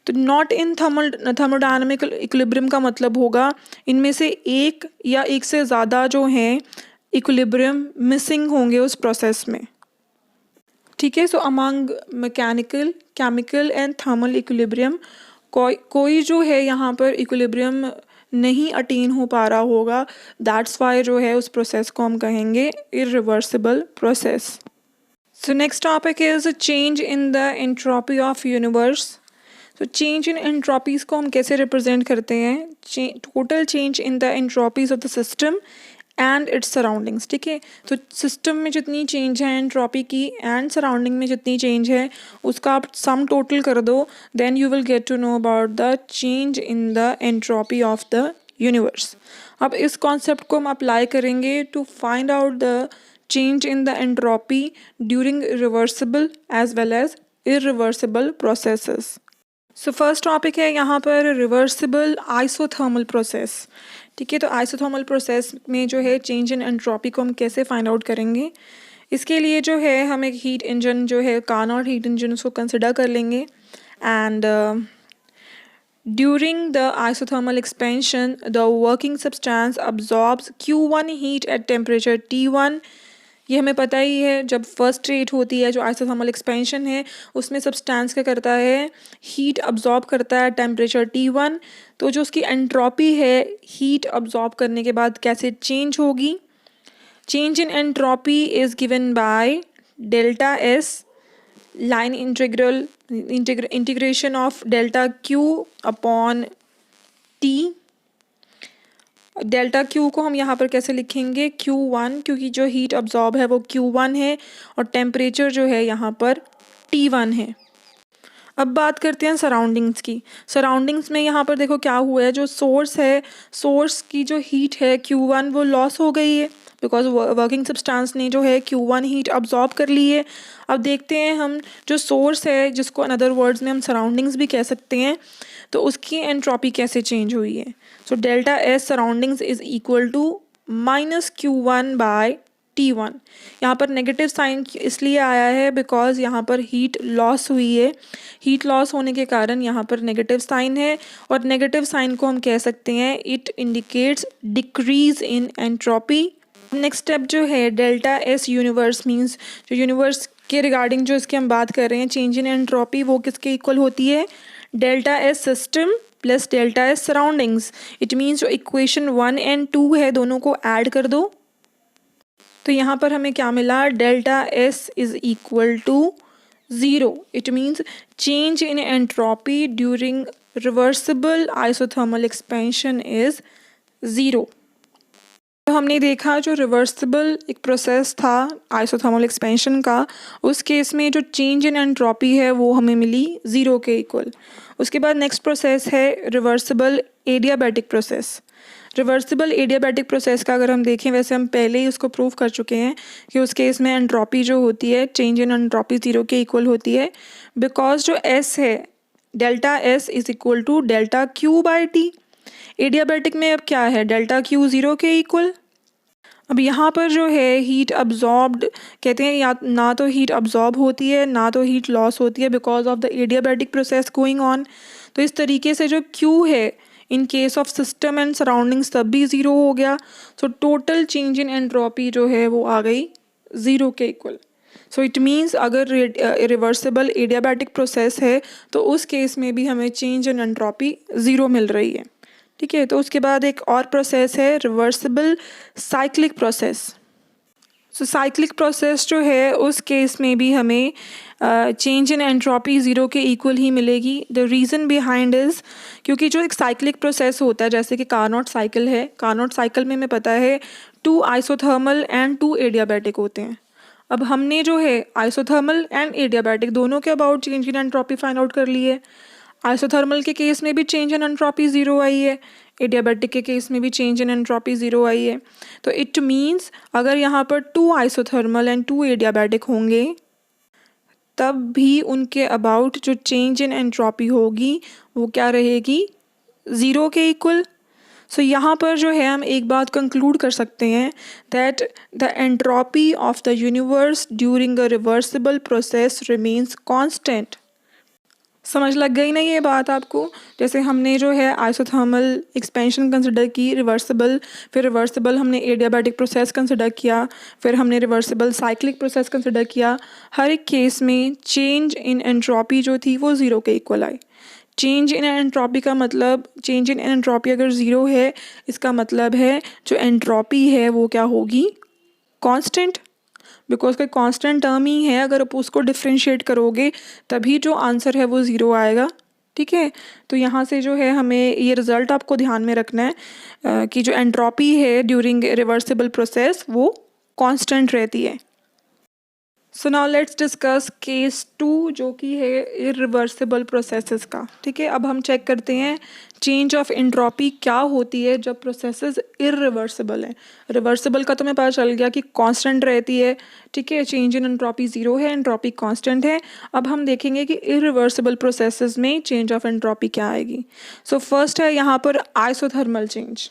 तो नॉट इन थर्मोडायनामिकल इक्विलिब्रियम का मतलब होगा इनमें से एक या एक से ज़्यादा जो हैं इक्विलिब्रियम मिसिंग होंगे उस प्रोसेस में। ठीक है, सो among mechanical, chemical and thermal equilibrium कोई जो है यहाँ पर इक्विलिब्रियम नहीं अटेन हो पा रहा होगा, दैट्स वाई जो है उस प्रोसेस को हम कहेंगे irreversible process. So next topic is change in the entropy of universe. तो चेंज इन एंट्रोपीज़ को हम कैसे रिप्रेजेंट करते हैं? Total change in the entropies of the system and its surroundings. ठीक है, तो सिस्टम में जितनी चेंज है एंट्रोपी की एंड सराउंडिंग में जितनी चेंज है उसका आप सम टोटल कर दो, then you will get to know about the change in the entropy of the universe. अब इस कॉन्सेप्ट को हम अप्लाई करेंगे to find out the change in the entropy during reversible as well as irreversible processes. So first topic है यहाँ पर reversible isothermal process. ठीक है, तो आइसोथर्मल प्रोसेस में जो है चेंज इन एंट्रोपी को हम कैसे फाइंड आउट करेंगे, इसके लिए जो है हम एक हीट इंजन जो है कार्नोट हीट इंजन उसको कंसिडर कर लेंगे। And during the isothermal expansion the working substance absorbs Q1 heat at temperature T1। ये हमें पता ही है, जब फर्स्ट रेट होती है जो आइसोथर्मल एक्सपेंशन है उसमें सब्सटेंस क्या करता है, हीट अब्जॉर्ब करता है टेम्परेचर T1। तो जो उसकी एंट्रोपी है हीट अब्जॉर्ब करने के बाद कैसे चेंज होगी, change in entropy is given by delta S line integration of delta Q upon T. Delta Q को हम यहाँ पर कैसे लिखेंगे, Q1, क्योंकि जो हीट अब्जॉर्ब है वो Q1 है और टेम्परेचर जो है यहाँ पर T1 है। अब बात करते हैं सराउंडिंग्स की। सराउंडिंग्स में यहाँ पर देखो क्या हुआ है, जो सोर्स है, सोर्स की जो हीट है Q1 वो लॉस हो गई है बिकॉज वर्किंग सब्सटेंस ने जो है Q1 हीट अब्जॉर्ब कर ली है। अब देखते हैं हम जो सोर्स है जिसको अनदर वर्ड्स में हम सराउंडिंग्स भी कह सकते हैं, तो उसकी एंट्रोपी कैसे चेंज हुई है। So delta S surroundings is equal to -Q1 by T1। यहाँ पर नेगेटिव साइन इसलिए आया है बिकॉज यहाँ पर हीट लॉस हुई है। हीट लॉस होने के कारण यहाँ पर नेगेटिव साइन है और नेगेटिव साइन को हम कह सकते हैं it indicates decrease in entropy. Next step जो है डेल्टा एस यूनिवर्स मीन्स जो यूनिवर्स के रिगार्डिंग जो इसकी हम बात कर रहे हैं चेंज इन एंट्रोपी, वो किसके इक्वल होती है, delta S system plus delta S surroundings. It means जो इक्वेशन 1 और 2 है दोनों को ऐड कर दो, तो यहाँ पर हमें क्या मिला, delta S is equal to 0। It means change in entropy during reversible isothermal expansion is 0। तो हमने देखा जो रिवर्सिबल एक प्रोसेस था आइसोथर्मल एक्सपेंशन का, उस केस में जो चेंज इन एंट्रोपी है वो हमें मिली 0 के इक्वल। उसके बाद नेक्स्ट प्रोसेस है reversible adiabatic process. Reversible adiabatic process का अगर हम देखें, वैसे हम पहले ही उसको प्रूव कर चुके हैं कि उस केस में एंट्रोपी जो होती है चेंज इन एंट्रोपी 0 के इक्वल होती है बिकॉज जो एस है delta S is equal to delta Q by T. Adiabatic में अब क्या है, डेल्टा क्यू 0 के इक्वल। अब यहाँ पर जो है हीट अब्जॉर्ब्ड कहते हैं, या ना तो हीट अब्जॉर्ब होती है ना तो हीट लॉस होती है because of the adiabatic process going on. तो इस तरीके से जो क्यू है in case of system and surroundings तब भी 0 हो गया। So total change in entropy जो है वो आ गई 0 के इक्वल। सो इट मीन्स अगर रिवर्सिबल एडियाबैटिक प्रोसेस है तो उस केस में भी हमें चेंज इन एंट्रोपी 0 मिल रही है। ठीक है, तो उसके बाद एक और प्रोसेस है रिवर्सिबल साइक्लिक प्रोसेस। सो साइक्लिक प्रोसेस जो है उस केस में भी हमें चेंज इन एंट्रोपी 0 के इक्वल ही मिलेगी। द रीज़न बिहाइंड इज़ क्योंकि जो एक साइक्लिक प्रोसेस होता है जैसे कि कार्नोट साइकिल है, कार्नोट साइकिल में हमें पता है 2 आइसोथर्मल एंड 2 एडियाबैटिक होते हैं। अब हमने जो है आइसोथर्मल एंड एडियाबैटिक दोनों के about change in entropy find out कर ली है। आइसोथर्मल के केस में भी चेंज इन एंट्रोपी 0 आई है, एडियाबैटिक के केस में भी चेंज इन एंट्रोपी 0 आई है। तो इट मीन्स अगर यहाँ पर 2 आइसोथर्मल एंड 2 एडियाबैटिक होंगे तब भी उनके अबाउट जो चेंज इन एंट्रोपी होगी वो क्या रहेगी, 0 के इक्वल। सो यहाँ पर जो है हम एक बात कंक्लूड कर सकते हैं that the entropy of the universe during a reversible process remains constant. समझ लग गई ना ये बात आपको। जैसे हमने जो है आइसोथर्मल एक्सपेंशन कंसिडर की रिवर्सिबल, फिर रिवर्सिबल हमने एडियाबैटिक प्रोसेस कंसिडर किया, फिर हमने रिवर्सिबल साइक्लिक प्रोसेस कंसिडर किया। हर एक केस में चेंज इन एंट्रोपी जो थी वो 0 के equal I. Change in entropy का मतलब, चेंज इन एंट्रोपी अगर 0 है इसका मतलब है जो एंट्रोपी है वो क्या होगी, कांस्टेंट। बिकॉज कोई कांस्टेंट टर्म ही है, अगर आप उसको डिफ्रेंशिएट करोगे तभी जो आंसर है वो 0 आएगा। ठीक है, तो यहाँ से जो है हमें ये रिज़ल्ट आपको ध्यान में रखना है कि जो एंट्रोपी है ड्यूरिंग रिवर्सिबल प्रोसेस वो कांस्टेंट रहती है। So now let's discuss case 2 जो कि है इरिवर्सिबल प्रोसेसेस का। ठीक है, अब हम चेक करते हैं चेंज ऑफ एंट्रोपी क्या होती है जब प्रोसेसेस इरिवर्सिबल है। रिवर्सिबल का तो मैं पता चल गया कि कांस्टेंट रहती है। ठीक है, चेंज इन एंट्रोपी 0 है, एंट्रोपी कांस्टेंट है। अब हम देखेंगे कि इरिवर्सिबल प्रोसेसेस में चेंज ऑफ एंट्रोपी क्या आएगी। सो फर्स्ट है यहाँ पर आइसोथर्मल चेंज।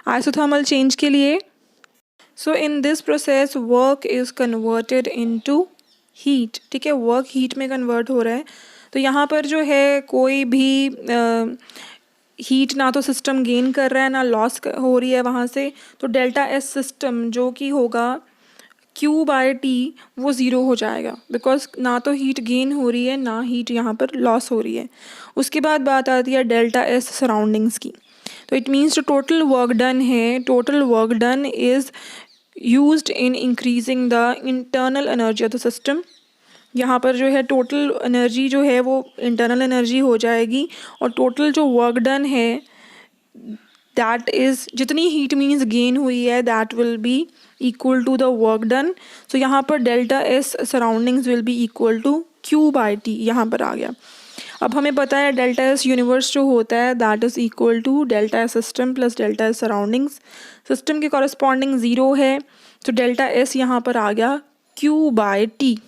आइसोथर्मल चेंज के लिए so in this process work is converted into heat. ठीक है, वर्क हीट में कन्वर्ट हो रहा है। तो यहाँ पर जो है कोई भी हीट ना तो सिस्टम गेन कर रहा है ना लॉस हो रही है वहाँ से। तो डेल्टा एस सिस्टम जो कि होगा Q बाय टी वो ज़ीरो हो जाएगा, बिकॉज ना तो हीट गेन हो रही है ना हीट यहाँ पर लॉस हो रही है। उसके बाद बात आती है डेल्टा एस सराउंडिंग्स की। तो इट मीन्स जो टोटल वर्क डन है, total work done is used in increasing the internal energy of the system. यहाँ पर जो है टोटल एनर्जी जो है वो इंटरनल एनर्जी हो जाएगी, और टोटल जो वर्क डन है दैट इज़ जितनी हीट मीन्स गेन हुई है that will be equal to the work done. So यहाँ पर delta S surroundings will be equal to Q by T यहाँ पर आ गया। अब हमें पता है डेल्टा एस यूनिवर्स जो होता है that is equal to delta S system plus delta S surroundings. System के कॉरस्पॉन्डिंग 0 है, तो डेल्टा एस यहाँ पर आ गया Q बाय टी।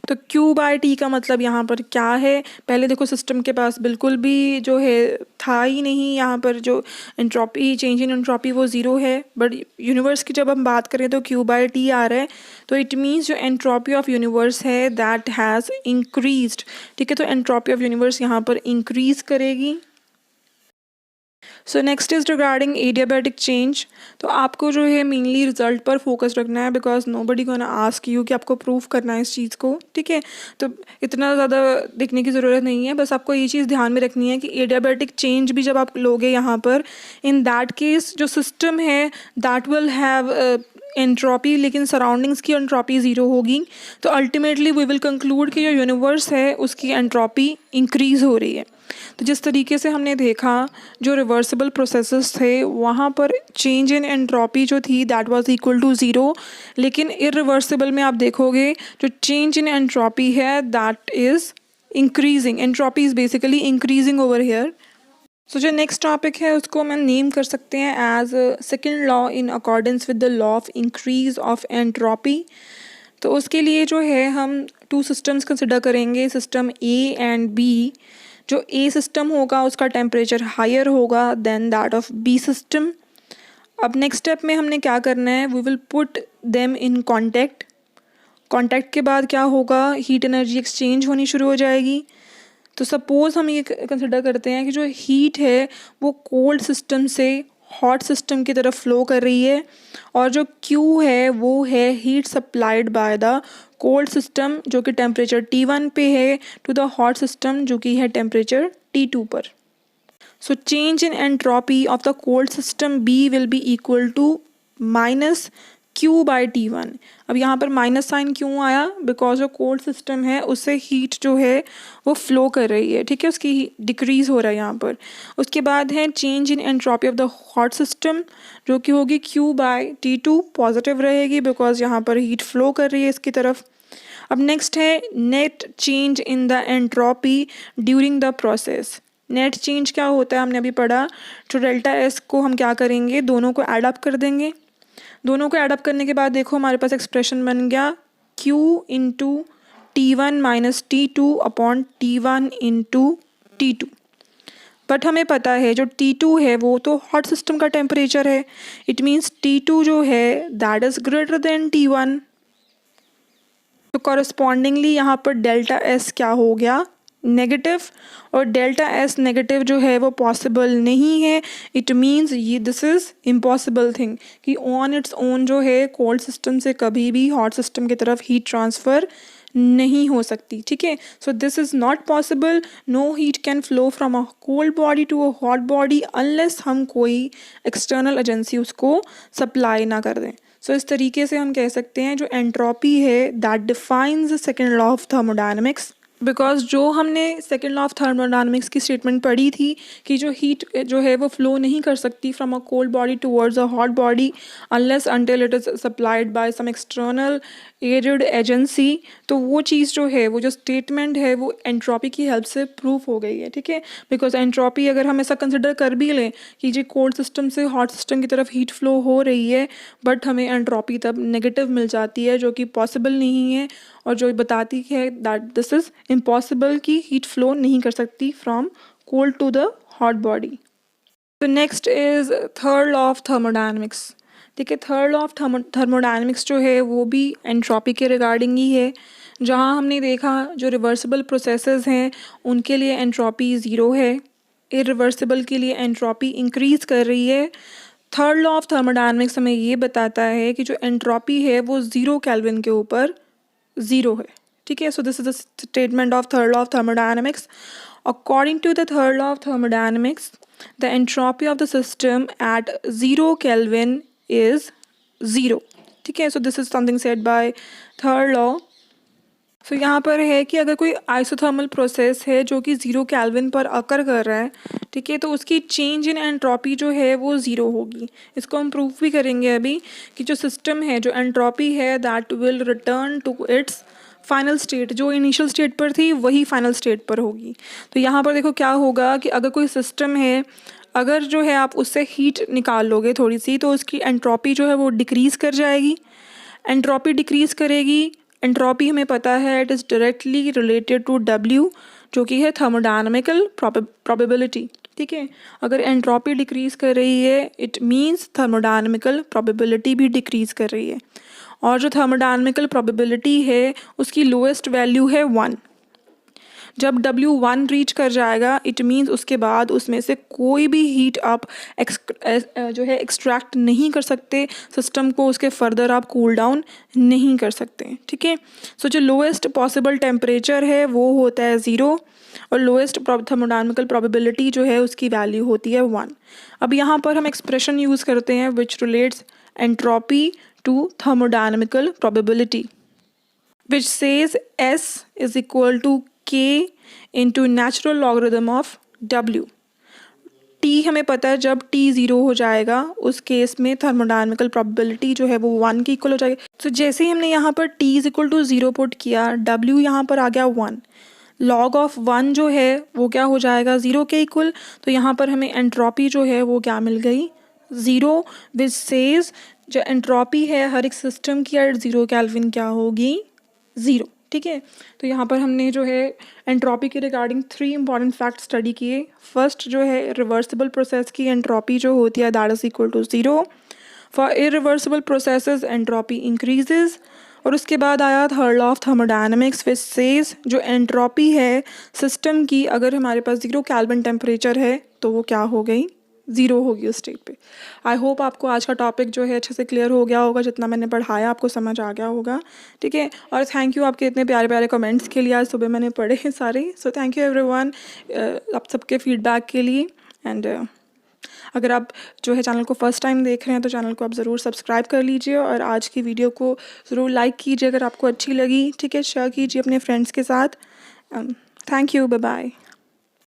तो Q बाय टी का मतलब यहाँ पर क्या है, पहले देखो सिस्टम के पास बिल्कुल भी जो है था ही नहीं। यहाँ पर जो एंट्रोपी चेंज इन एंट्रोपी वो 0 है, बट यूनिवर्स की जब हम बात करें तो Q बाय टी आ रहा है। तो इट मीन्स जो एंट्रोपी ऑफ यूनिवर्स है दैट हैज़ इंक्रीज्ड। ठीक है, तो एंट्रोपी ऑफ यूनिवर्स यहाँ पर इंक्रीज करेगी। सो next is regarding adiabatic change. तो आपको जो है मेनली रिजल्ट पर फोकस रखना है, because nobody gonna ask you कि आपको प्रूव करना है इस चीज़ को। ठीक है, तो इतना ज़्यादा देखने की ज़रूरत नहीं है, बस आपको ये चीज़ ध्यान में रखनी है कि एडियाबैटिक चेंज भी जब आप लोगे यहाँ पर, इन दैट केस जो सिस्टम है दैट विल हैव एंट्रोपी, लेकिन सराउंडिंग्स की एंट्रोपी 0 होगी। तो अल्टीमेटली वी विल कंक्लूड कि जो यूनिवर्स है उसकी एंट्रोपी इंक्रीज़ हो रही है। तो जिस तरीके से हमने देखा जो रिवर्सिबल प्रोसेसेस थे वहाँ पर चेंज इन एंट्रोपी जो थी दैट वाज इक्वल टू 0, लेकिन इरिवर्सिबल में आप देखोगे जो चेंज इन एंट्रोपी है that is increasing. Entropy is basically increasing over here. So जो नेक्स्ट टॉपिक है उसको हम नेम कर सकते हैं as second law in accordance with the law of increase of entropy. तो उसके लिए जो है हम 2 सिस्टम्स कंसिडर करेंगे, सिस्टम A एंड B। जो A सिस्टम होगा उसका टेम्परेचर हायर होगा then that of B system. अब नेक्स्ट स्टेप में हमने क्या करना है, we will put them in contact. Contact के बाद क्या होगा, हीट एनर्जी एक्सचेंज होनी शुरू हो जाएगी। तो सपोज़ हम ये कंसिडर करते हैं कि जो हीट है वो कोल्ड सिस्टम से हॉट सिस्टम की तरफ फ्लो कर रही है, और जो Q है वो है heat supplied by the cold system जो कि टेम्परेचर T1 पे है टू द हॉट सिस्टम जो कि है टेम्परेचर T2 पर। So change in entropy of the cold system B will be equal to minus Q by T1। अब यहाँ पर माइनस साइन क्यों आया, बिकॉज जो कोल्ड सिस्टम है उससे हीट जो है वो फ्लो कर रही है। ठीक है, उसकी डिक्रीज़ हो रहा है यहाँ पर। उसके बाद है change in entropy of the hot system जो कि होगी Q बाय T2, पॉजिटिव रहेगी बिकॉज यहाँ पर हीट फ्लो कर रही है इसकी तरफ। अब नेक्स्ट है net change in the entropy during the process. Net change क्या होता है हमने अभी पढ़ा। तो डेल्टा एस को हम क्या करेंगे, दोनों को एड अप कर देंगे। दोनों को एडअप करने के बाद देखो हमारे पास एक्सप्रेशन बन गया Q into T1 minus T2 upon T1 into T2। But हमें पता है जो T2 है वो तो हॉट सिस्टम का टेम्परेचर है। इट मीन्स T2 जो है that is greater than T1। तो कॉरस्पॉन्डिंगली यहाँ पर डेल्टा एस क्या हो गया, नेगेटिव, और डेल्टा एस नेगेटिव जो है वो पॉसिबल नहीं है। इट मीन्स ये दिस इज़ इम्पॉसिबल थिंग कि ऑन इट्स ओन जो है कोल्ड सिस्टम से कभी भी हॉट सिस्टम की तरफ हीट ट्रांसफ़र नहीं हो सकती। ठीक है, so this is not possible. No heat can flow from a cold body to a hot body unless हम कोई एक्सटर्नल एजेंसी उसको सप्लाई ना कर दें। सो इस तरीके से हम कह सकते हैं जो एंट्रोपी है that defines the second law of thermodynamics. Because जो हमने सेकेंड लॉ ऑफ थर्मोडायनामिक्स की स्टेटमेंट पढ़ी थी कि जो हीट जो है वो फ्लो नहीं कर सकती from a cold body towards a hot body unless until it is supplied by some external added agency, तो वो चीज़ जो है वो जो स्टेटमेंट है वो एंट्रोपी की हेल्प से प्रूफ हो गई है, ठीक है। बिकॉज एंट्रोपी अगर हम ऐसा कंसिडर कर भी लें कि जी कोल्ड सिस्टम से हॉट सिस्टम की तरफ हीट फ्लो हो रही है, बट हमें एंट्रोपी तब नेगेटिव मिल जाती है, जो कि पॉसिबल नहीं है, और जो बताती है दैट दिस इज़ इम्पॉसिबल कि हीट फ्लो नहीं कर सकती from cold to the hot body. तो next is third law of thermodynamics. ठीक है, थर्ड लॉ ऑफ थर्मोडायनेमिक्स जो है वो भी एंट्रोपी के रिगार्डिंग ही है, जहाँ हमने देखा जो रिवर्सिबल प्रोसेसेस हैं उनके लिए एंट्रोपी ज़ीरो है, इरिवर्सिबल के लिए एंट्रोपी इंक्रीज़ कर रही है। थर्ड लॉ ऑफ थर्मोडायनेमिक्स हमें ये बताता है कि जो एंट्रोपी है वो ज़ीरो केल्विन के ऊपर ज़ीरो है, ठीक है। So this is the statement of third law of thermodynamics. According to the third law of thermodynamics, the entropy of the system at 0 Kelvin is 0, ठीक है। So this is something said by third law. So यहाँ पर है कि अगर कोई isothermal process है जो कि 0 केल्विन पर अकर कर रहा है, ठीक है, तो उसकी चेंज इन एंट्रोपी जो है वो ज़ीरो होगी। इसको हम प्रूफ भी करेंगे अभी कि जो सिस्टम है, जो एंट्रोपी है, that will return to its final state, जो इनिशियल स्टेट पर थी वही फाइनल स्टेट पर होगी। तो यहाँ पर देखो क्या होगा कि अगर कोई सिस्टम है, अगर जो है आप उससे हीट निकाल लोगे थोड़ी सी, तो उसकी एंट्रोपी जो है वो डिक्रीज़ कर जाएगी। एंट्रोपी डिक्रीज़ करेगी, एंट्रोपी हमें पता है it is directly related to W, जो कि है थर्मोडायनामिकल प्रोबेबिलिटी, ठीक है। अगर एंट्रोपी डिक्रीज़ कर रही है इट मीन्स थर्मोडायनामिकल प्रोबेबिलिटी भी डिक्रीज़ कर रही है, और जो थर्मोडायनामिकल प्रोबेबिलिटी है उसकी लोएस्ट वैल्यू है 1। जब W1 रीच कर जाएगा इट मीन्स उसके बाद उसमें से कोई भी हीट आप जो है एक्सट्रैक्ट नहीं कर सकते, सिस्टम को उसके फर्दर आप कूल डाउन नहीं कर सकते, ठीक है। सो जो लोएस्ट पॉसिबल टेम्परेचर है वो होता है 0, और लोएस्ट थर्मोडायनामिकल प्रोबेबिलिटी जो है उसकी वैल्यू होती है 1। अब यहाँ पर हम एक्सप्रेशन यूज़ करते हैं which relates entropy to thermodynamical probability, which says S is equal to K into natural logarithm of W। T हमें पता है जब T ज़ीरो हो जाएगा उस केस में थर्मोडायनामिकल प्रोबेबिलिटी जो है वो 1 के इक्वल हो जाएगी। तो जैसे ही हमने यहाँ पर T is equal to 0 put किया, W यहाँ पर आ गया 1, लॉग ऑफ 1 जो है वो क्या हो जाएगा 0 के इक्वल। तो यहाँ पर हमें एंट्रोपी जो है वो क्या मिल गई 0, विच सेज जो एंट्रोपी है हर एक सिस्टम की एट 0 केल्विन क्या होगी 0, ठीक है। तो यहाँ पर हमने जो है एंट्रोपी के रिगार्डिंग 3 इंपॉर्टेंट फैक्ट स्टडी किए। फर्स्ट जो है रिवर्सिबल प्रोसेस की एंट्रोपी जो होती है that is equal to 0, for irreversible processes entropy increases. और उसके बाद आया third law of thermodynamics which says जो एंट्रोपी है सिस्टम की अगर हमारे पास 0 केल्विन टेम्परेचर है तो वो क्या हो गई 0 होगी उस स्टेट पे। आई होप आपको आज का टॉपिक जो है अच्छे से क्लियर हो गया होगा, जितना मैंने पढ़ाया आपको समझ आ गया होगा, ठीक है। और थैंक यू आपके इतने प्यारे प्यारे कमेंट्स के लिए, आज सुबह मैंने पढ़े हैं सारे। सो थैंक यू एवरीवन आप सबके फीडबैक के लिए। एंड अगर आप जो है चैनल को फर्स्ट टाइम देख रहे हैं तो चैनल को आप ज़रूर सब्सक्राइब कर लीजिए, और आज की वीडियो को ज़रूर लाइक कीजिए अगर आपको अच्छी लगी, ठीक है। शेयर कीजिए अपने फ्रेंड्स के साथ। Thank you, bye bye.